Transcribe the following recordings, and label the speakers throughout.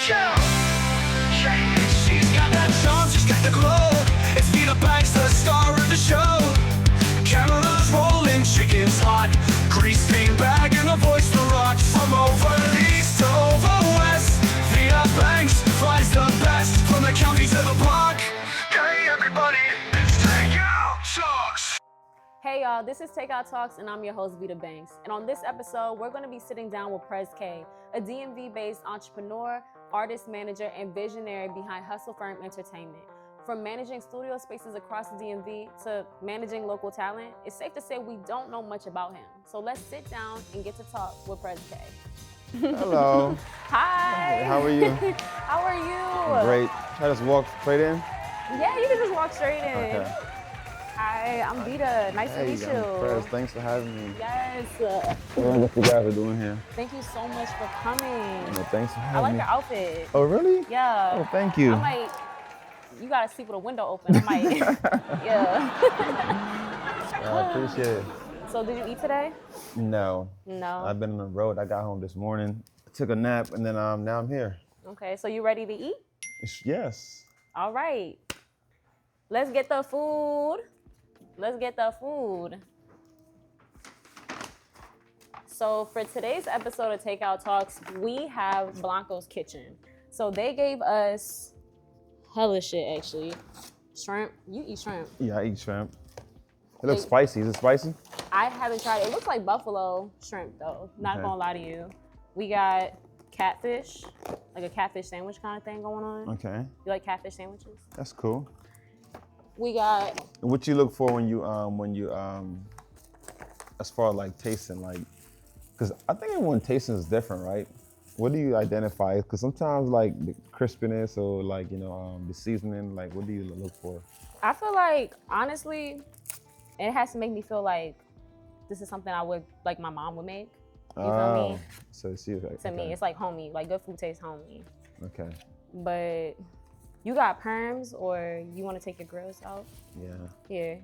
Speaker 1: Yeah, yeah. She's got that charm, she's got the glow. It's Nino Paid, the star of the show. Cameras rolling, chicken's hot. Grease being bag and a voice to rock. From over east to over west, Nino Paid flies the best. From the county to the park. Hey everybody, it's Takeout Talks.
Speaker 2: Hey y'all, this is Takeout Talks and I'm your host Vita Banks. And on this episode, we're going to be sitting down with Prez K, a DMV-based entrepreneur, artist manager, and visionary behind Hustle Firm Entertainment. From managing studio spaces across the DMV to managing local talent, it's safe to say we don't know much about him. So let's sit down and get to talk with Prez K.
Speaker 3: Hello.
Speaker 2: Hi.
Speaker 3: How are you?
Speaker 2: How are you?
Speaker 3: Great. I just walk straight in?
Speaker 2: Yeah, you can just walk straight in.
Speaker 3: Okay.
Speaker 2: Hi, I'm Vita. Nice to meet you.
Speaker 3: I'm Prez. Thanks for having me.
Speaker 2: Yes.
Speaker 3: What you guys are doing here?
Speaker 2: Thank you so much for coming.
Speaker 3: No, thanks for having
Speaker 2: I like
Speaker 3: me.
Speaker 2: your outfit.
Speaker 3: Oh, really?
Speaker 2: Yeah.
Speaker 3: Oh, thank you.
Speaker 2: I might, you gotta sleep with a window open. I might, yeah.
Speaker 3: I appreciate it.
Speaker 2: So did you eat today?
Speaker 3: No.
Speaker 2: No.
Speaker 3: I've been on the road. I got home this morning, took a nap, and then now I'm here.
Speaker 2: Okay, so you ready to eat?
Speaker 3: Yes.
Speaker 2: All right. Let's get the food. Let's get the food. So for today's episode of Takeout Talks, we have Blanco's Kitchen. So they gave us hella shit, actually. Shrimp. You eat shrimp.
Speaker 3: Yeah, I eat shrimp. It looks spicy. Is it spicy?
Speaker 2: I haven't tried it. It looks like buffalo shrimp, though. Not
Speaker 3: Okay.
Speaker 2: gonna lie to you. We got catfish, like a catfish sandwich kind of thing going on.
Speaker 3: Okay.
Speaker 2: You like catfish sandwiches?
Speaker 3: That's cool.
Speaker 2: We got,
Speaker 3: What you look for when you as far as like tasting, like, because I think everyone tasting is different, right? What do you identify? Because sometimes like the crispiness or like, the seasoning, like what do you look for?
Speaker 2: I feel like, honestly, it has to make me feel like this is something I would, like my mom would make. You feel me?
Speaker 3: So it's you.
Speaker 2: To me, it's like homey, like good food tastes homey.
Speaker 3: Okay.
Speaker 2: But you got perms or you want to take your grills out?
Speaker 3: Yeah.
Speaker 2: Yeah.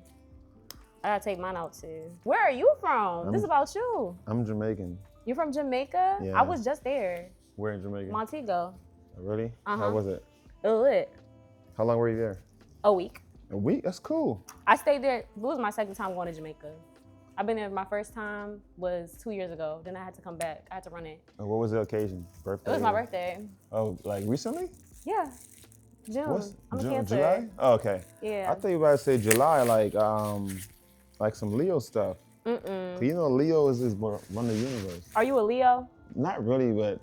Speaker 2: I gotta take mine out too. Where are you from? This is about you.
Speaker 3: I'm Jamaican.
Speaker 2: You're from Jamaica?
Speaker 3: Yeah.
Speaker 2: I was just there.
Speaker 3: Where in Jamaica?
Speaker 2: Montego.
Speaker 3: Really?
Speaker 2: Uh-huh.
Speaker 3: How was it?
Speaker 2: It was lit.
Speaker 3: How long were you there?
Speaker 2: A week.
Speaker 3: A week? That's cool.
Speaker 2: I stayed there. It was my second time going to Jamaica. I've been there. My first time was 2 years ago. Then I had to come back. I had to run it.
Speaker 3: And what was the occasion? Birthday?
Speaker 2: It was my birthday.
Speaker 3: Oh, like recently?
Speaker 2: Yeah. June. I'm a Cancer.
Speaker 3: July? Oh, okay.
Speaker 2: Yeah.
Speaker 3: I thought you were about to say July, like some Leo stuff.
Speaker 2: Mm-mm.
Speaker 3: Leo is run the universe.
Speaker 2: Are you a Leo?
Speaker 3: Not really, but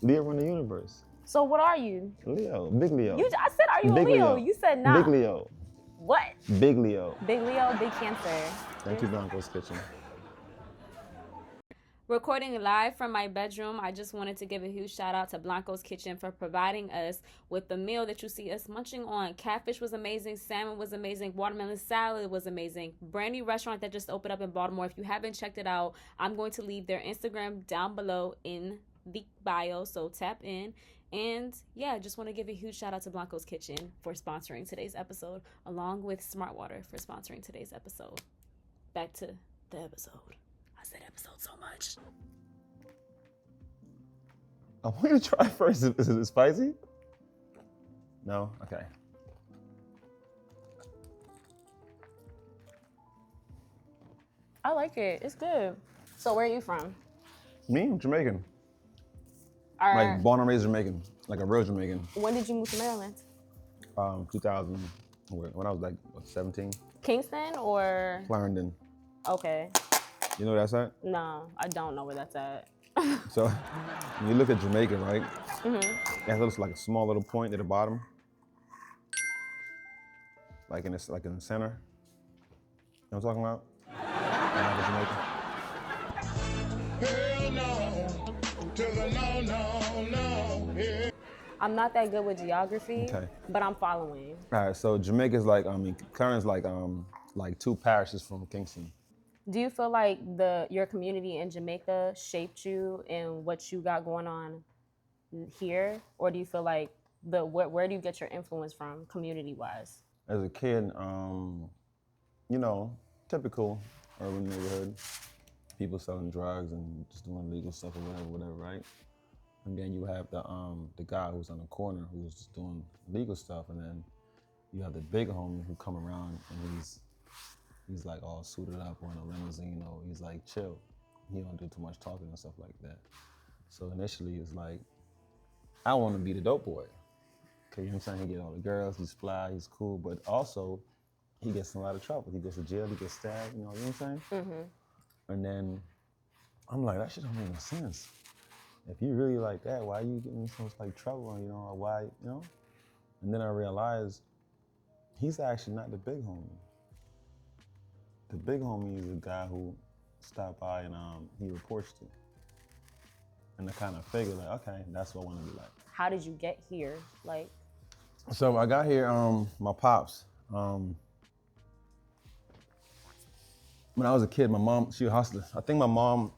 Speaker 3: Leo run the universe.
Speaker 2: So what are you?
Speaker 3: Leo, big Leo.
Speaker 2: I said, are you
Speaker 3: Big
Speaker 2: a Leo?
Speaker 3: Leo.
Speaker 2: You said nah.
Speaker 3: Big Leo.
Speaker 2: What?
Speaker 3: Big Leo.
Speaker 2: Big Leo, big Cancer.
Speaker 3: Thank you, Blanco's Kitchen.
Speaker 2: Recording live from my bedroom, I just wanted to give a huge shout out to Blanco's Kitchen for providing us with the meal that you see us munching on. Catfish was amazing, salmon was amazing, watermelon salad was amazing. Brand new restaurant that just opened up in Baltimore. If you haven't checked it out, I'm going to leave their Instagram down below in the bio, so tap in. And yeah, just want to give a huge shout out to Blanco's Kitchen for sponsoring today's episode, along with Smart Water for sponsoring today's episode. Back to the episode. I said episode so much.
Speaker 3: I want you to try first. Is it spicy? No? Okay.
Speaker 2: I like it. It's good. So where are you from?
Speaker 3: Me? I'm Jamaican.
Speaker 2: Or
Speaker 3: Like born and raised Jamaican. Like a real Jamaican.
Speaker 2: when did you move to Maryland?
Speaker 3: 2000, when I was like 17.
Speaker 2: Kingston or?
Speaker 3: Clarendon.
Speaker 2: Okay.
Speaker 3: You know where that's at?
Speaker 2: No, I don't know where that's at.
Speaker 3: So when you look at Jamaica, right?
Speaker 2: Mm-hmm.
Speaker 3: It looks like a small little point at the bottom. Like in the center. You know what I'm talking about?
Speaker 1: Hell no, to the no, yeah.
Speaker 2: I'm not that good with geography,
Speaker 3: Okay.
Speaker 2: but I'm following.
Speaker 3: All right, so Jamaica's like, Clarendon's like 2 parishes from Kingston.
Speaker 2: Do you feel like your community in Jamaica shaped you and what you got going on here? Or do you feel like where do you get your influence from community-wise?
Speaker 3: As a kid, typical urban neighborhood, people selling drugs and just doing illegal stuff or whatever, right? and then you have the guy who's on the corner who's just doing legal stuff, and then you have the big homie who come around and he's like all suited up or in a limousine, or he's like chill. He don't do too much talking and stuff like that. So initially it's like, I want to be the dope boy. Okay, you know what I'm saying? He get all the girls, he's fly, he's cool, but also he gets in a lot of trouble. He goes to jail, he gets stabbed, you know what I'm saying? Mm-hmm. And then I'm like, that shit don't make no sense. If you really like that, why are you getting in so much like trouble, you know, or why, you know? And then I realized he's actually not the big homie. The big homie is a guy who stopped by and he reports to. And I kind of figured like, okay, that's what I want to be like.
Speaker 2: How did you get here? Like,
Speaker 3: so I got here, my pops. When I was a kid, my mom, she was a hustler. I think my mom,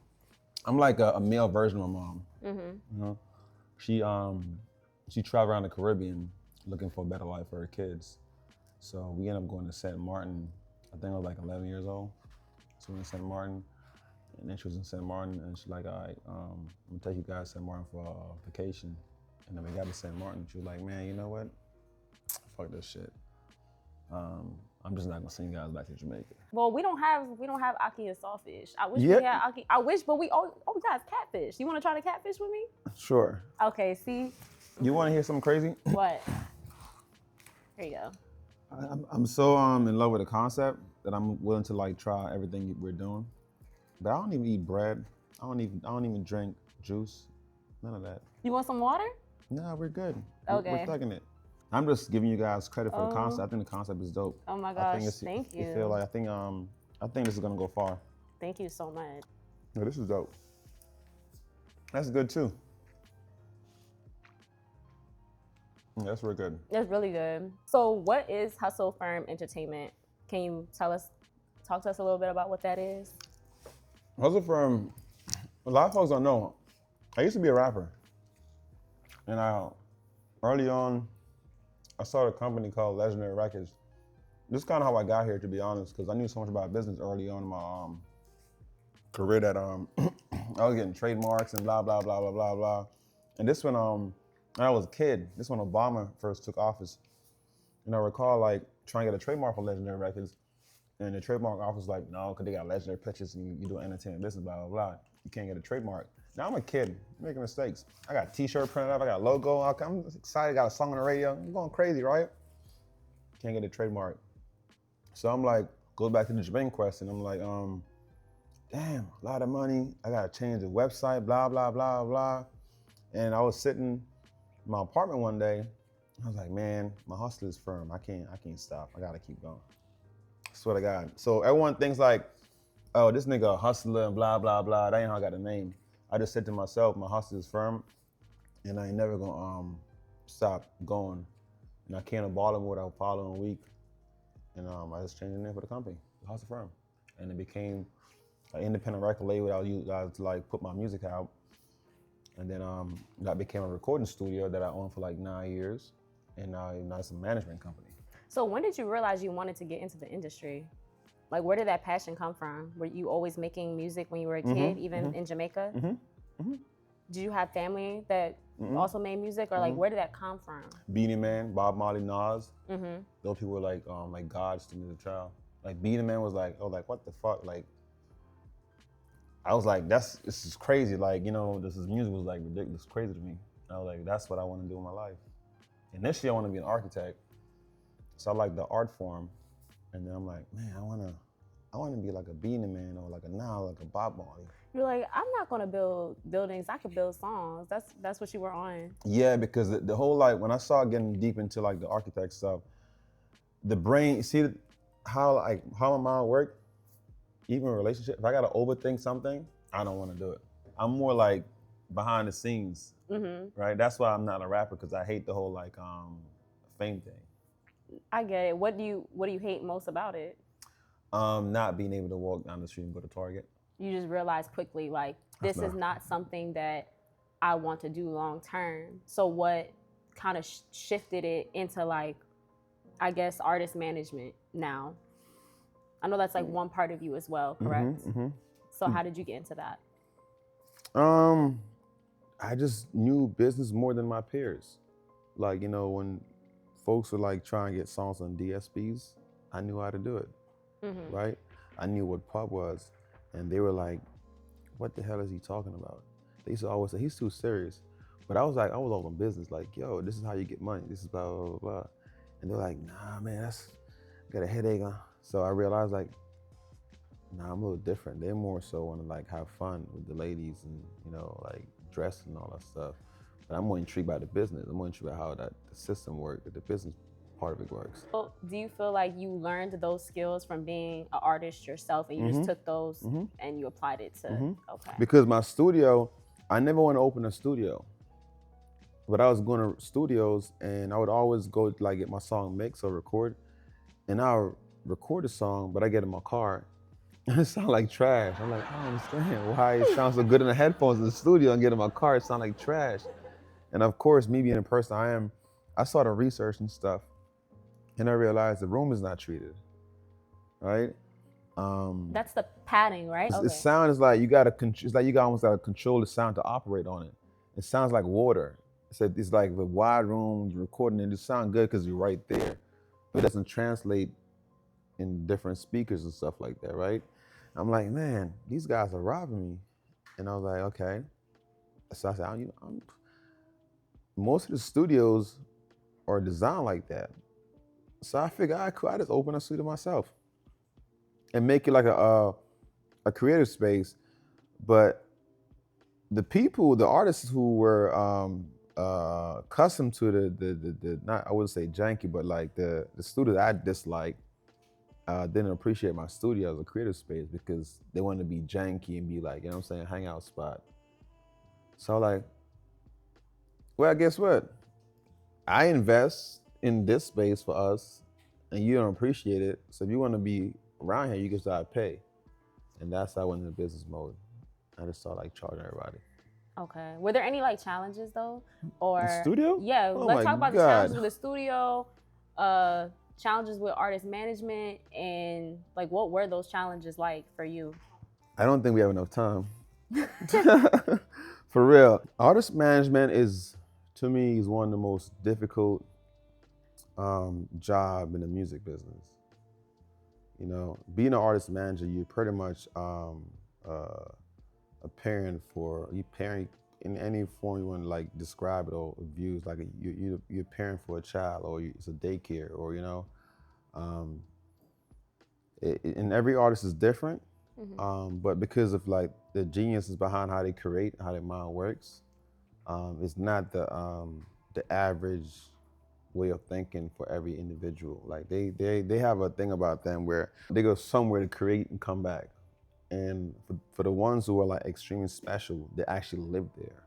Speaker 3: I'm like a male version of my mom. Mm-hmm. You know, she traveled around the Caribbean looking for a better life for her kids. So we ended up going to St. Martin. I think I was like 11 years old. So we went to St. Martin, and then she was in St. Martin, and she's like, all right, I'm gonna take you guys to St. Martin for a vacation. And then we got to St. Martin. She was like, man, you know what? Fuck this shit. I'm just not gonna send you guys back to Jamaica.
Speaker 2: well, we don't have Aki and Sawfish. I wish
Speaker 3: Yeah.
Speaker 2: we had Aki. I wish, but we got catfish. You want to try to catfish with me?
Speaker 3: Sure.
Speaker 2: Okay, see
Speaker 3: You want to hear something crazy?
Speaker 2: what? Here you go.
Speaker 3: I'm so in love with the concept that I'm willing to like try everything we're doing. But I don't even eat bread. I don't even drink juice. None of that.
Speaker 2: You want some water?
Speaker 3: Nah, we're good.
Speaker 2: Okay.
Speaker 3: We're thugging it. I'm just giving you guys credit for the concept. I think the concept is dope.
Speaker 2: Oh my
Speaker 3: I
Speaker 2: gosh,
Speaker 3: think
Speaker 2: thank you.
Speaker 3: You feel like I think this is gonna go far.
Speaker 2: Thank you so much.
Speaker 3: Yeah, this is dope. That's good too. Yeah, that's real good.
Speaker 2: That's really good. So what is Hustle Firm Entertainment? Can you talk to us a little bit about what that is?
Speaker 3: Hustle Firm, a lot of folks don't know. I used to be a rapper. And early on, I started a company called Legendary Records. This is kind of how I got here, to be honest, because I knew so much about business early on in my career that I was getting trademarks and blah, blah, blah, blah, blah, blah. And this when I was a kid, this when Obama first took office. And I recall like trying to get a trademark for Legendary Records. And the trademark office was like, no, because they got legendary pictures and you do entertainment business, blah, blah, blah. You can't get a trademark. Now I'm a kid, making mistakes. I got a t-shirt printed up, I got a logo, I'm excited, got a song on the radio. I'm going crazy, right? Can't get a trademark. So I'm like, go back to the Jamaican question. I'm like, damn, a lot of money. I gotta change the website, blah, blah, blah, blah. And I was sitting in my apartment one day. I was like, man, my hustle is firm. I can't stop. I gotta keep going. Swear to God. So everyone thinks like, oh, this nigga a hustler and blah, blah, blah. That ain't how I got the name. I just said to myself, my hustle is firm and I ain't never gonna stop going. And I came to Baltimore the following week and I just changed the name for the company, the Hustle Firm. And it became an independent record label that I used to like put my music out. And then that became a recording studio that I owned for like 9 years. And now it's a management company.
Speaker 2: So when did you realize you wanted to get into the industry? Like, where did that passion come from? Were you always making music when you were a kid, even in Jamaica? Did you have family that also made music, or like, where did that come from? Beanie
Speaker 3: Man, Bob Marley, Nas. Those people were like gods to me as a child. Like Beanie Man was like, oh, like what the fuck? Like, I was like, this is crazy. Like, you know, this music was like ridiculous, crazy to me. And I was like, that's what I want to do in my life. Initially, I want to be an architect. So I like the art form. And then I'm like, man, I wanna be like a Beanie Man or like a Bob Marley.
Speaker 2: You're like, I'm not gonna build buildings. I could build songs. That's what you were on.
Speaker 3: Yeah, because the whole like when I started getting deep into like the architect stuff, the brain, see how my mind worked. Even in a relationship, if I gotta overthink something, I don't want to do it. I'm more like behind the scenes, right? That's why I'm not a rapper, because I hate the whole like fame thing.
Speaker 2: I get it. What do you hate most about it?
Speaker 3: Not being able to walk down the street and go to Target.
Speaker 2: You just realize quickly, like, this is not something that I want to do long term. So what kind of shifted it into like, I guess, artist management now? I know that's like one part of you as well, correct? So how did you get into that?
Speaker 3: I just knew business more than my peers. Like, you know, when folks were like trying to get songs on DSPs, I knew how to do it, right? I knew what pub was. And they were like, what the hell is he talking about? They used to always say, he's too serious. But I was like, I was all on business, like, yo, this is how you get money. This is blah, blah, blah, blah. And they're like, nah, man, I got a headache. So I realized like, nah, I'm a little different. They more so want to like have fun with the ladies and, you know, like dress and all that stuff. But I'm more intrigued by the business. I'm more intrigued by how the system works, the business part of it works.
Speaker 2: So do you feel like you learned those skills from being an artist yourself and you just took those and you applied it to, okay.
Speaker 3: Because my studio, I never want to open a studio. But I was going to studios and I would always go like get my song mixed or record. And I'll record a song, but I get in my car and it sounds like trash. I'm like, I don't understand why it sounds so good in the headphones in the studio and get in my car, it sounds like trash. And of course, me being a person I started researching stuff and I realized the room is not treated, right?
Speaker 2: That's the padding, right?
Speaker 3: The sound is like, it's like you almost gotta control the sound to operate on it. It sounds like water. It's like the wide room, you're recording and it sounds good because you're right there, but it doesn't translate in different speakers and stuff like that, right? I'm like, man, these guys are robbing me. And I was like, okay. So I said, most of the studios are designed like that. So I figured I just open a studio myself and make it like a creative space. But the people, the artists who were accustomed to the not, I wouldn't say janky, but like the studio that I disliked, didn't appreciate my studio as a creative space because they wanted to be janky and be like, you know what I'm saying, hangout spot. So like, well, guess what? I invest in this space for us and you don't appreciate it. So if you want to be around here, you can start pay. And that's how I went into business mode. I just started like charging everybody.
Speaker 2: Okay. Were there any like challenges though? Or
Speaker 3: the studio?
Speaker 2: Yeah,
Speaker 3: Oh
Speaker 2: let's talk about the challenges with the studio, challenges with artist management, and like what were those challenges like for you?
Speaker 3: I don't think we have enough time. For real. Artist management is, to me, is one of the most difficult job in the music business. You know, being an artist manager, you're pretty much a parent in any form you want to like describe it or views, like you're a parent for a child, or it's a daycare, or you know, and every artist is different. But because of like the geniuses behind how they create, how their mind works, it's not the average way of thinking for every individual. Like they have a thing about them where they go somewhere to create and come back. And for the ones who are like extremely special, they actually live there.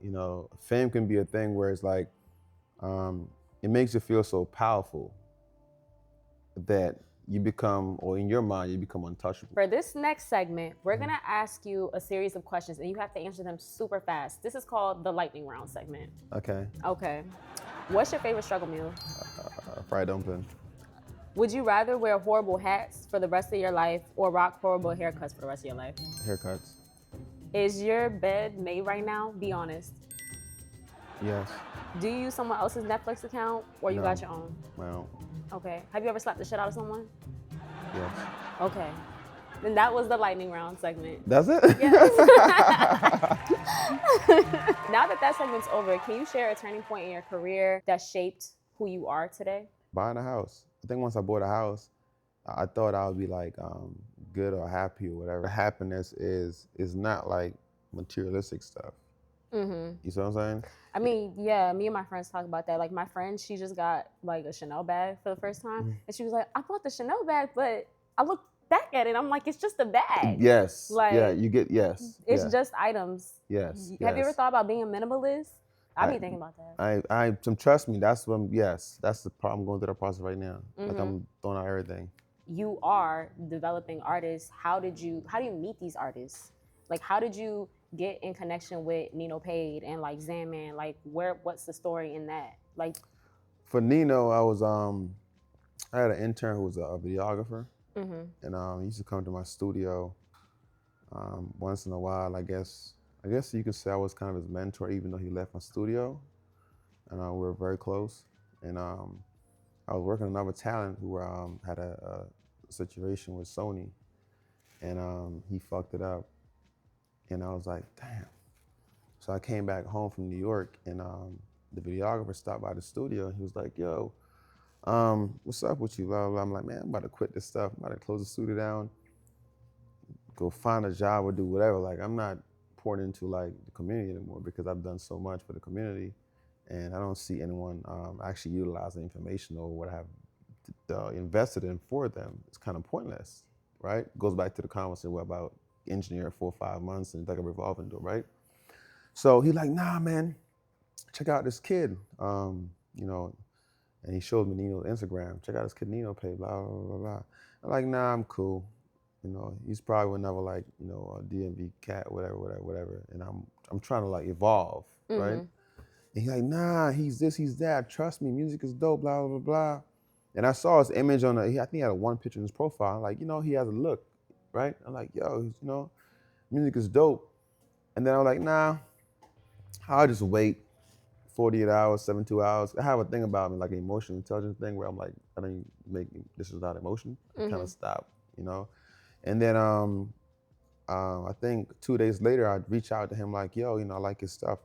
Speaker 3: You know, fame can be a thing where it's like, it makes you feel so powerful that you become, or in your mind, you become untouchable.
Speaker 2: For this next segment, we're gonna ask you a series of questions and you have to answer them super fast. This is called the lightning round segment.
Speaker 3: Okay.
Speaker 2: Okay. What's your favorite struggle meal?
Speaker 3: Fried dumpling.
Speaker 2: Would you rather wear horrible hats for the rest of your life or rock horrible haircuts for the rest of your life?
Speaker 3: Haircuts.
Speaker 2: Is your bed made right now? Be honest.
Speaker 3: Yes.
Speaker 2: Do you use someone else's Netflix account or you
Speaker 3: No.
Speaker 2: got your own?
Speaker 3: My own.
Speaker 2: Okay. Have you ever slapped the shit out of someone?
Speaker 3: Yes.
Speaker 2: Okay. Then that was the lightning round segment.
Speaker 3: That's it?
Speaker 2: Yes. Now that segment's over, can you share a turning point in your career that shaped who you are today?
Speaker 3: Buying a house. I think once I bought a house, I thought I would be like good or happy or whatever. Happiness is not like materialistic stuff. You see what I'm saying?
Speaker 2: I mean, yeah, me and my friends talk about that. Like my friend, she just got like a Chanel bag for the first time. And she was like, I bought the Chanel bag, but I looked back at it. I'm like, it's just a bag.
Speaker 3: Yes.
Speaker 2: Like,
Speaker 3: yeah, you get, yes.
Speaker 2: It's
Speaker 3: yeah.
Speaker 2: just items.
Speaker 3: Yes.
Speaker 2: Have you ever thought about being a minimalist? I've been thinking about that.
Speaker 3: Trust me, that's the problem. I'm going through that process right now. Like I'm throwing out everything.
Speaker 2: You are developing artists. How do you meet these artists? Like, how did you get in connection with Nino Paid and like Zaman? Like, what's the story in that? Like,
Speaker 3: for Nino, I had an intern who was a videographer, and he used to come to my studio once in a while, I guess, I guess you could say I was kind of his mentor, even though he left my studio, and we were very close. And I was working with another talent who had a situation with Sony, and he fucked it up. And I was like, damn. So I came back home from New York, and the videographer stopped by the studio. He was like, yo, what's up with you? Blah, blah, blah. I'm like, man, I'm about to quit this stuff. I'm about to close the studio down, go find a job or do whatever. Like, I'm not pouring into like the community anymore because I've done so much for the community, and I don't see anyone actually utilizing information or what I have invested in for them. It's kind of pointless, right? Goes back to the conversation about engineering 4 or 5 months and it's like a revolving door, right? So he's like, nah, man, check out this kid, you know, and he showed me Nino's Instagram. Check out this kid, Nino Paid, blah, blah, blah, blah. I'm like, nah, I'm cool. You know, he's probably never like, you know, a DMV cat, whatever, whatever, whatever. And I'm trying to like evolve, right? And he's like, nah, he's this, he's that. Trust me, music is dope, blah, blah, blah, blah. And I saw his image on I think he had one picture in his profile. I'm like, you know, he has a look, right? I'm like, yo, you know, music is dope. And then I was like, nah, I'll just wait 48 hours, 72 hours. I have a thing about me, like an emotional intelligence thing where I'm like, I don't make this is not emotion. I kind of stop, you know? And then I think 2 days later, I'd reach out to him like, yo, you know, I like his stuff.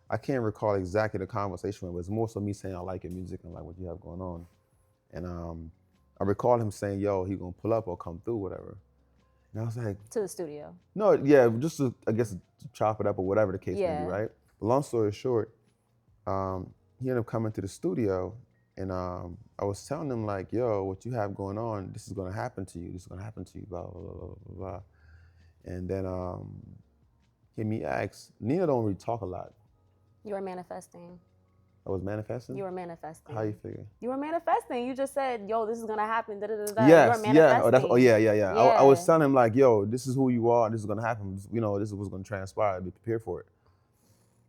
Speaker 3: I can't recall exactly the conversation, but it's more so me saying I like your music and like what you have going on. And I recall him saying, yo, he gonna pull up or come through, whatever. And I was like,
Speaker 2: To the studio.
Speaker 3: no, yeah, just to, I guess, to chop it up or whatever the case may be, right? But long story short, he ended up coming to the studio, and I was telling him like, yo, what you have going on, this is gonna happen to you, this is gonna happen to you, blah, blah, blah, blah, blah, blah. And then he asked, Nina don't really talk a lot.
Speaker 2: You were manifesting.
Speaker 3: I was manifesting?
Speaker 2: You were manifesting.
Speaker 3: How you figure?
Speaker 2: You were manifesting. You just said, yo, this is gonna happen, da da da da.
Speaker 3: Yes,
Speaker 2: you were manifesting.
Speaker 3: Yeah. I was telling him like, yo, this is who you are, this is gonna happen, you know, this is what's gonna transpire, be prepared for it.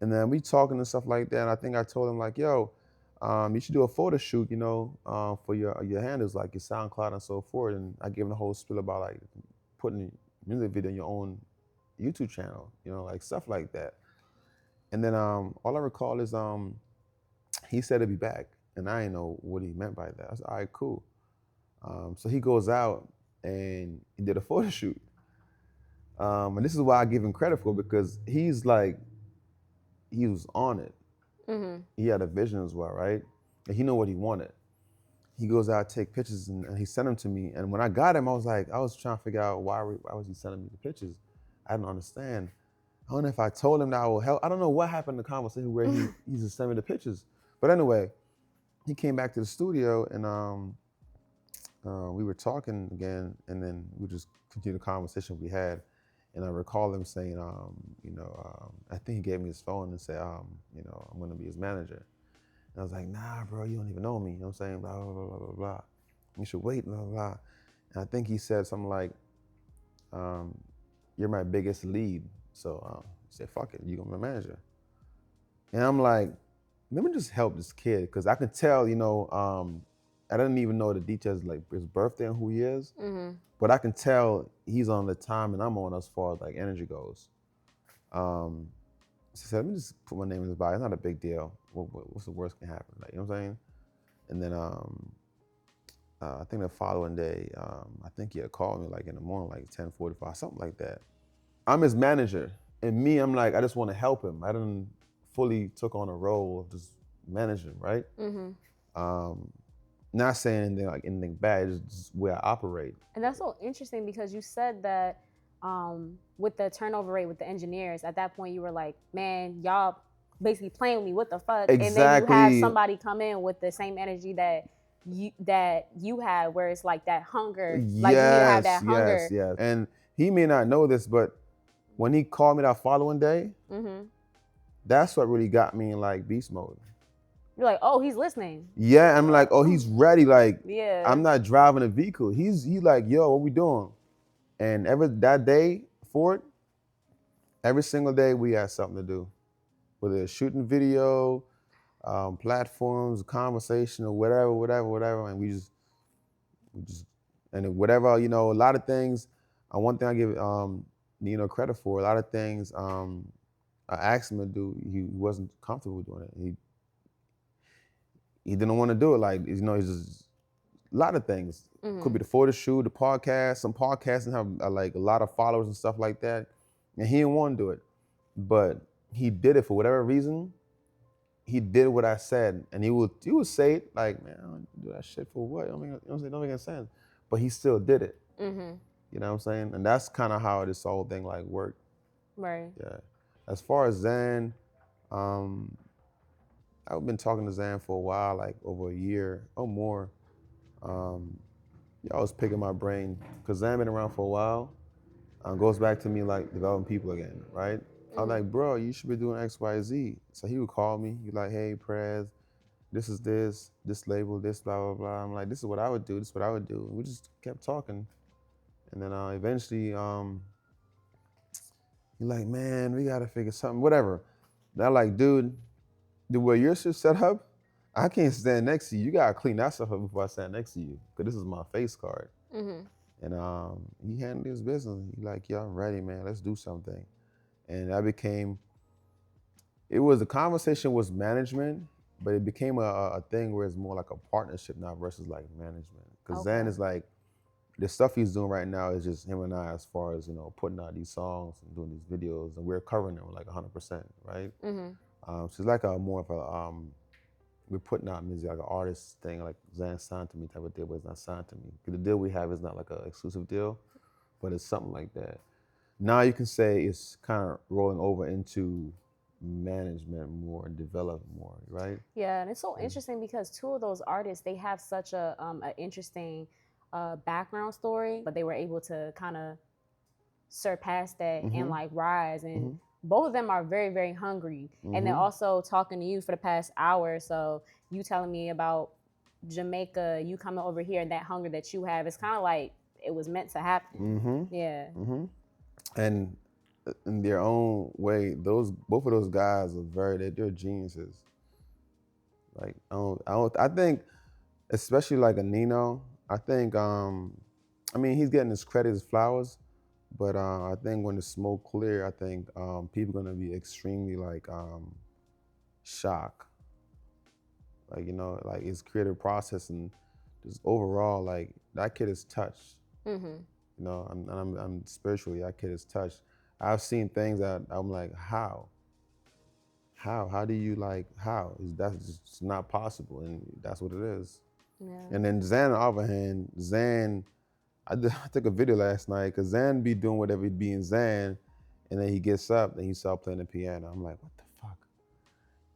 Speaker 3: And then we talking and stuff like that, and I think I told him like, yo, you should do a photo shoot, you know, for your handles, like your SoundCloud and so forth. And I gave him the whole spiel about like putting music video on your own YouTube channel, you know, like stuff like that. And then all I recall is he said he'd be back, and I didn't know what he meant by that. I said, all right, cool. So he goes out and he did a photo shoot. And this is why I give him credit for, because he's like, he was on it. He had a vision as well, right? And he knew what he wanted. He goes out, take pictures, and he sent them to me. And when I got him, I was trying to figure out why was he sending me the pictures. I didn't understand. I don't know if I told him that I will help. I don't know what happened in the conversation where he just sent me the pictures. But anyway, he came back to the studio, and we were talking again, and then we just continued the conversation we had. And I recall him saying, you know, I think he gave me his phone and said, you know, I'm gonna be his manager. And I was like, nah, bro, you don't even know me. You know what I'm saying? Blah, blah, blah, blah, blah, blah. You should wait, blah, blah, blah. And I think he said something like, you're my biggest lead. So he said, fuck it, you're gonna be my manager. And I'm like, let me just help this kid, because I can tell, you know, I didn't even know the details, like his birthday and who he is. But I can tell he's on the time and I'm on as far as like energy goes. So I said, let me just put my name in his bio. It's not a big deal. What's the worst can happen? Like, you know what I'm saying? And then I think the following day, I think he had called me like in the morning, like 10:45, something like that. I'm his manager, and me, I'm like, I just want to help him. I didn't fully took on a role of just managing, right? Not saying anything bad, it's just where I operate.
Speaker 2: And that's so interesting, because you said that with the turnover rate with the engineers, at that point you were like, man, y'all basically playing with me, what the fuck?
Speaker 3: Exactly.
Speaker 2: And then you have somebody come in with the same energy that you had, where it's like that hunger, like you need to have that hunger.
Speaker 3: Yes. And he may not know this, but when he called me that following day, that's what really got me in like beast mode.
Speaker 2: You're like, oh, he's listening.
Speaker 3: Yeah, I'm like, oh, he's ready. Like,
Speaker 2: yeah.
Speaker 3: I'm not driving a vehicle. He's like, yo, what we doing? And that day forward, every single day we had something to do. Whether it's shooting video, platforms, conversation, or whatever. And we just, and whatever, you know, a lot of things. One thing I give Nino credit for, a lot of things I asked him to do. He wasn't comfortable doing it. He didn't want to do it. Like, you know, he's just a lot of things. Could be the photo shoot, the podcast. Some podcasts have like a lot of followers and stuff like that, and he didn't want to do it, but he did it for whatever reason. He did what I said, and he would say it like, man, I don't do that shit for what? It don't make any sense. But he still did it. You know what I'm saying? And that's kind of how this whole thing like worked.
Speaker 2: Right.
Speaker 3: Yeah. As far as Zan, I've been talking to Zan for a while, like over a year or more. I was picking my brain because Zan been around for a while. Goes back to me like developing people again, right? I'm like, bro, you should be doing X, Y, Z. So he would call me. He'd like, hey, Prez, this is this label, this, blah, blah, blah. I'm like, this is what I would do. This is what I would do. And we just kept talking. And then eventually, he's like, man, we got to figure something, whatever. And I'm like, dude, the way your shit set up, I can't stand next to you. You got to clean that stuff up before I stand next to you. Because this is my face card. And he handled his business. He's like, yeah, I'm ready, man. Let's do something. And that became, the conversation was management, but it became a thing where it's more like a partnership now versus like management. Because Zan is like, the stuff he's doing right now is just him and I as far as, you know, putting out these songs and doing these videos, and we're covering them like 100%, right? So it's like more of a, we're putting out music like an artist thing, like Zan signed to me type of deal, but it's not signed to me. The deal we have is not like an exclusive deal, but it's something like that. Now you can say it's kind of rolling over into management more and develop more, right?
Speaker 2: Yeah, and it's so interesting because two of those artists, they have such a interesting background story, but they were able to kind of surpass that and like rise. And both of them are very, very hungry. And then also talking to you for the past hour, so you telling me about Jamaica, you coming over here, and that hunger that you have, it's kind of like it was meant to happen. Yeah.
Speaker 3: And in their own way, both of those guys are they're geniuses. Like I think, especially like a Nino, I think I mean he's getting his credit, his flowers, but I think when the smoke clear, I think people are gonna be extremely like shocked. Like, you know, like his creative process and just overall, like that kid is touched. You know, I'm spiritually, that kid is touched. I've seen things that I'm like, how do you like, how? That's just not possible, and that's what it is. Yeah. And then Zan, on the other hand, I took a video last night, because Zan be doing whatever he be in Zan, and then he gets up and he starts playing the piano. I'm like, what the fuck?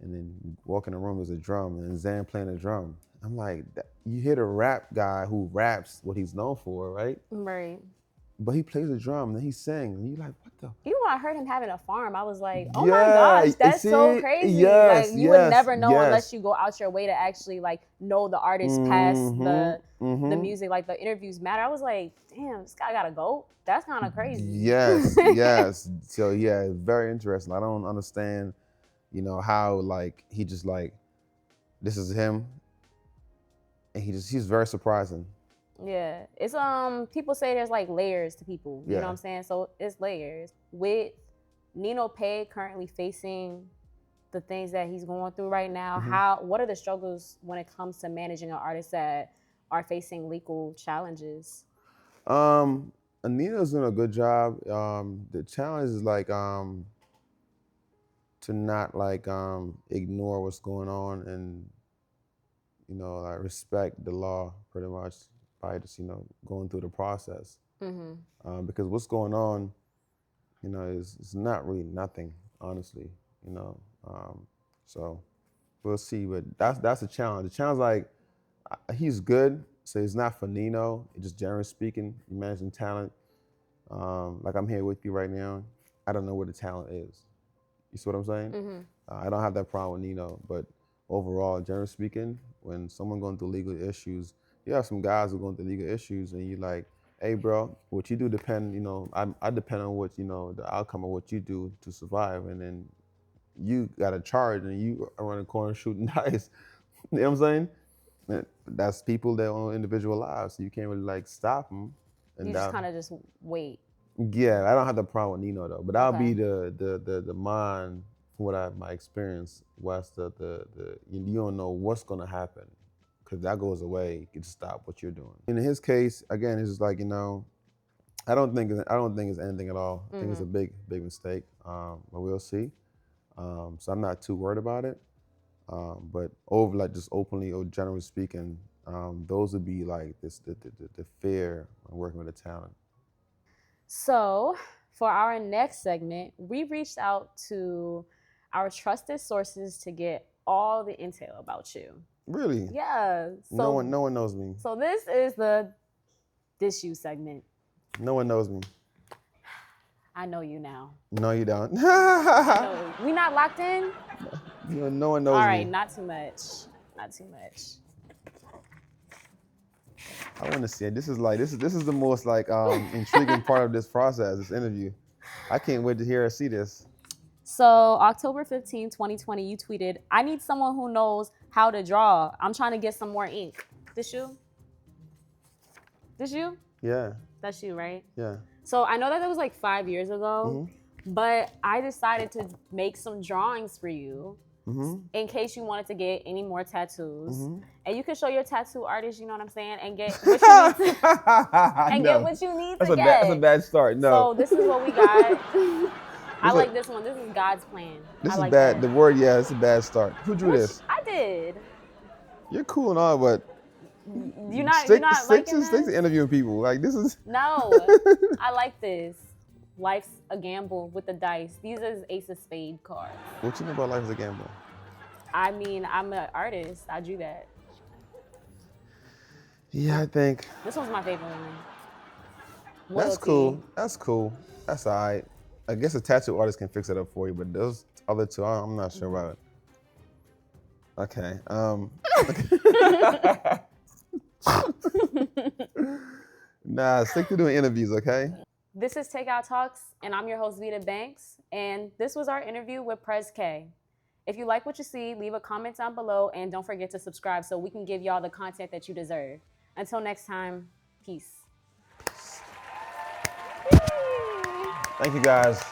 Speaker 3: And then walk in the room, there's a drum, and Zan playing the drum. I'm like, you hear the rap guy who raps what he's known for, right?
Speaker 2: Right.
Speaker 3: But he plays the drum and he sings, and you're like, what the?
Speaker 2: Even when I heard him having a farm, I was like, oh my gosh, that's so crazy.
Speaker 3: Yes,
Speaker 2: like you would never know unless you go out your way to actually like know the artist past the music, like the interviews matter. I was like, damn, this guy got a goat. That's kind of crazy.
Speaker 3: Yes, yes. So yeah, very interesting. I don't understand, you know, how like he just like, this is him, and he's very surprising.
Speaker 2: Yeah, it's people say there's like layers to people, you know what I'm saying? So it's layers. With Nino Paid currently facing the things that he's going through right now, what are the struggles when it comes to managing an artist that are facing legal challenges?
Speaker 3: Nino's doing a good job. The challenge is like to not like ignore what's going on, and you know, like respect the law pretty much by just, you know, going through the process. Because what's going on, you know, is not really nothing, honestly, you know. So we'll see, but that's a challenge. The challenge, like, he's good, so it's not for Nino. Just generally speaking, you managing talent. Like I'm here with you right now. I don't know where the talent is. You see what I'm saying? I don't have that problem with Nino, but overall, generally speaking, when someone going through legal issues, you have some guys who are going through legal issues, and you're like, hey, bro, what you do depend, you know, I depend on what, you know, the outcome of what you do to survive, and then you got a charge, and you are around the corner shooting dice. You know what I'm saying? That's people, their own individual lives, so you can't really like stop them. And
Speaker 2: you just kind of just wait.
Speaker 3: Yeah, I don't have the problem with Nino though, but that'll
Speaker 2: Okay.
Speaker 3: be the mind from what my experience was you don't know what's gonna happen, because that goes away. You can stop what you're doing. In his case, again, it's just like I don't think it's anything at all. I think it's a big mistake, but we'll see. So I'm not too worried about it. But just openly or generally speaking, those would be like the fear when working with a talent.
Speaker 2: So, for our next segment, we reached out to our trusted sources to get all the intel about you.
Speaker 3: Really?
Speaker 2: Yeah.
Speaker 3: No one knows me.
Speaker 2: So this is the This You segment.
Speaker 3: No one knows me.
Speaker 2: I know you now.
Speaker 3: No, you don't.
Speaker 2: We not locked in?
Speaker 3: No one knows
Speaker 2: All
Speaker 3: me.
Speaker 2: right, not too much. Not too much.
Speaker 3: I want to see it. This is the most intriguing part of this process, this interview. I can't wait to hear or see this.
Speaker 2: So October 15, 2020, you tweeted, "I need someone who knows how to draw. I'm trying to get some more ink." This you? This you?
Speaker 3: Yeah.
Speaker 2: That's you, right?
Speaker 3: Yeah.
Speaker 2: So I know that was like 5 years ago, but I decided to make some drawings for you in case you wanted to get any more tattoos. And you can show your tattoo artist, you know what I'm saying, and get what you need to, get what you need to get.
Speaker 3: That's a bad start. No.
Speaker 2: So this is what we got. I like this one. This is God's plan.
Speaker 3: This
Speaker 2: I
Speaker 3: is
Speaker 2: like
Speaker 3: bad.
Speaker 2: that.
Speaker 3: The word, yeah, it's a bad start. Who drew this?
Speaker 2: I did.
Speaker 3: You're cool and all, but
Speaker 2: You're not
Speaker 3: stick
Speaker 2: liking this?
Speaker 3: to interviewing people. Like, this is.
Speaker 2: No, I like this. Life's a gamble with the dice. These is Ace of Spade cards.
Speaker 3: What you know about life is a gamble?
Speaker 2: I mean, I'm an artist. I drew that.
Speaker 3: Yeah, I think.
Speaker 2: This one's my favorite one.
Speaker 3: That's
Speaker 2: Loyalty.
Speaker 3: cool. That's cool. That's all right. I guess a tattoo artist can fix it up for you, but those other two, I'm not sure about it. Okay. Nah, stick to doing interviews, okay?
Speaker 2: This is Takeout Talks, and I'm your host, Vita Banks. And this was our interview with Prez K. If you like what you see, leave a comment down below, and don't forget to subscribe so we can give y'all the content that you deserve. Until next time, peace.
Speaker 3: Thank you, guys.